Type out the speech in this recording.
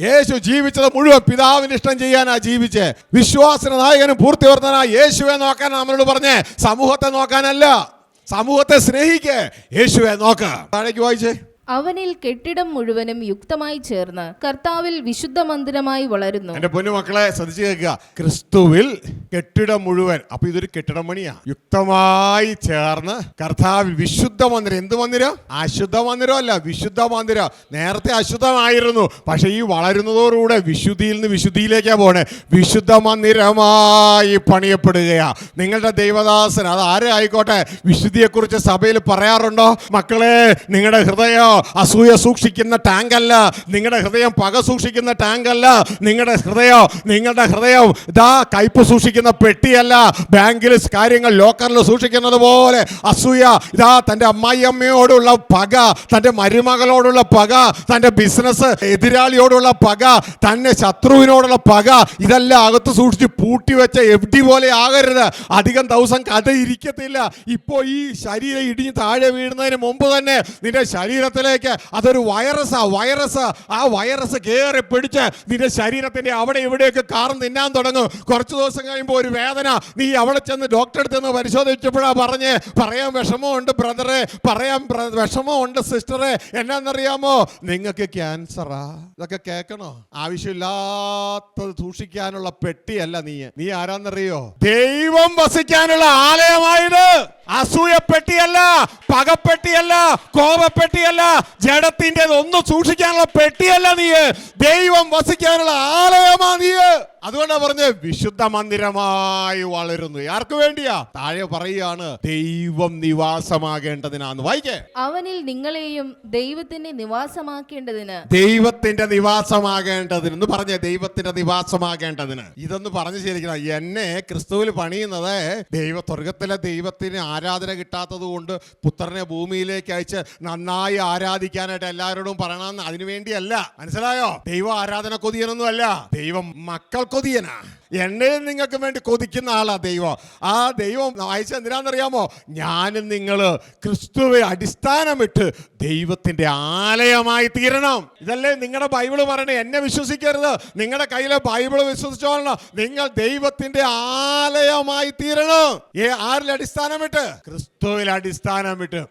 യേശു ജീവിച്ചത് മുഴുവൻ പിതാവിന്റെ ഇഷ്ടം ചെയ്യാനാ ജീവിച്ചേ. വിശ്വാസ നായകനും പൂർത്തിവർത്തനായ യേശുവെ നോക്കാൻ നമ്മളോട് പറഞ്ഞേ, സമൂഹത്തെ നോക്കാനല്ല. സമൂഹത്തെ സ്നേഹിക്കേ, യേശുവെ നോക്ക്. താഴേക്ക് വായിച്ചേ. അവനിൽ കെട്ടിടം മുഴുവനും യുക്തമായി ചേർന്ന് കർത്താവിൽ വിശുദ്ധ മന്ദിരമായി വളരുന്നു. എന്റെ പൊന്നുമക്കളെ ശ്രദ്ധിച്ചു കേൾക്കുക, ക്രിസ്തുവിൽ കെട്ടിടം മുഴുവൻ. അപ്പൊ ഇതൊരു കെട്ടിടം പണിയാ. യുക്തമായി ചേർന്ന് കർത്താവിൽ വിശുദ്ധ മന്ദിരം. എന്ത് മന്ദിരം? അശുദ്ധ മന്ദിരം അല്ല, വിശുദ്ധ മന്ദിരം. നേരത്തെ അശുദ്ധമായിരുന്നു, പക്ഷെ ഈ വളരുന്നതോടുകൂടെ വിശുദ്ധിയിൽ നിന്ന് വിശുദ്ധിയിലേക്കാ പോണേ. വിശുദ്ധ മന്ദിരമായി പണിയപ്പെടുകയാ. നിങ്ങളുടെ ദൈവദാസൻ അത് ആരും ആയിക്കോട്ടെ വിശുദ്ധിയെക്കുറിച്ച് സഭയിൽ പറയാറുണ്ടോ? മക്കളെ, നിങ്ങളുടെ ഹൃദയം അസൂയ സൂക്ഷിക്കുന്ന ടാങ്കല്ല, നിങ്ങളുടെ ഹൃദയം പക സൂക്ഷിക്കുന്ന ടാങ്കല്ല, നിങ്ങളുടെ ഹൃദയം ഇതാ കയ്പ് സൂക്ഷിക്കുന്ന പെട്ടിയല്ല. ബാങ്കിൽ കാര്യങ്ങൾ ലോക്കറിൽ സൂക്ഷിക്കുന്നത് പോലെ അസൂയ, ഇതാ തൻ്റെ അമ്മായിയമ്മയോടുള്ള പക, തൻ്റെ മരുമകളോടുള്ള പക, തൻ്റെ ബിസിനസ് എതിരാളിയോടുള്ള പക, തന്നെ ശത്രുവിനോടുള്ള പക, ഇതെല്ലാം അകത്ത് സൂക്ഷിച്ച് പൂട്ടിവെച്ച FD പോലെ ആകരുത്. അധികം ദിവസം കഥ ഇരിക്കത്തില്ല. ഇപ്പോൾ ഈ ശരീരം ഇടിഞ്ഞ് താഴെ വീഴുന്നതിന് മുമ്പ് തന്നെ നിന്റെ ശരീരത്തിലേക്ക് അതൊരു വൈറസ്. ആ വൈറസ് കയറി പിടിച്ച് നിന്റെ ശരീരത്തിന്റെ അവിടെ ഇവിടെയൊക്കെ കാറും തിന്നാൻ തുടങ്ങും. കുറച്ച് ദിവസം കഴിയുമ്പോൾ ഒരു വേദന. നീ അവിടെ ചെന്ന് ഡോക്ടറെ അടുത്ത് നിന്ന് പരിശോധിച്ചപ്പോഴാ പറയാൻ വിഷമമുണ്ട് ബ്രദറെ, പറയാൻ വിഷമമുണ്ട് സിസ്റ്ററെ. എന്നാന്നറിയാമോ? നിങ്ങൾക്ക് ക്യാൻസറാ. ഇതൊക്കെ കേൾക്കണോ? ആവശ്യമില്ലാത്തത് സൂക്ഷിക്കാനുള്ള പെട്ടിയല്ല നീ ആരാന്നറിയോ? ദൈവം വസിക്കാനുള്ള ആലയമായത്. അസൂയപ്പെട്ടിയല്ല, പകപ്പെട്ടിയല്ല, കോപപ്പെട്ടിയല്ല, ജഡത്തിന്റെ ഒന്നും സൂക്ഷിക്കാനുള്ള പെട്ടിയല്ല നീ. ദൈവം വസിക്കാനുള്ള ആലയമാ നീ. അതുകൊണ്ടാ പറഞ്ഞ് വിശുദ്ധ മന്ദിരമായി വളരുന്നു. ആർക്ക് വേണ്ടിയാ? താഴെ പറയുകയാണ്, ദൈവം നിവാസമാകേണ്ടതിനാന്ന്. വായിക്കേ. അവനിൽ നിങ്ങളെയും ദൈവത്തിന്റെ നിവാസമാക്കേണ്ടതിന്. ദൈവത്തിന്റെ നിവാസമാകേണ്ടതിന് പറഞ്ഞേ, ദൈവത്തിന്റെ നിവാസമാകേണ്ടതിന്. ഇതൊന്ന് പറഞ്ഞു ശരിക്കണം. എന്നെ ക്രിസ്തുവിൽ പണിയുന്നത് സ്വർഗത്തിലെ ദൈവത്തിന് ആരാധന കിട്ടാത്തത് കൊണ്ട് പുത്രനെ ഭൂമിയിലേക്ക് അയച്ച് നന്നായി ആരാധിക്കാനായിട്ട് എല്ലാവരോടും പറയണമെന്ന് അതിനു വേണ്ടിയല്ല. മനസ്സിലായോ? ദൈവം ആരാധന കൊതിയനൊന്നും അല്ല, ദൈവം മക്കൾ കൊതിയനാ. എന്നെയും നിങ്ങൾക്ക് വേണ്ടി കൊതിക്കുന്ന ആളാ ദൈവം. ആ ദൈവം വായിച്ച എന്തിനാണെന്നറിയാമോ? ഞാനും നിങ്ങൾ ക്രിസ്തുവെ അടിസ്ഥാനമിട്ട് ദൈവത്തിന്റെ ആലയമായി തീരണം. ഇതല്ലേ നിങ്ങളുടെ ബൈബിള് പറയണേ. എന്നെ വിശ്വസിക്കരുത്, നിങ്ങളുടെ കയ്യിലെ ബൈബിള് വിശ്വസിച്ചോളണം. നിങ്ങൾ ദൈവത്തിന്റെ ആലയമായി തീരണം. ആരിൽ അടിസ്ഥാനമിട്ട്? ക്രിസ്തുവിൽ അടിസ്ഥാനമിട്ട്.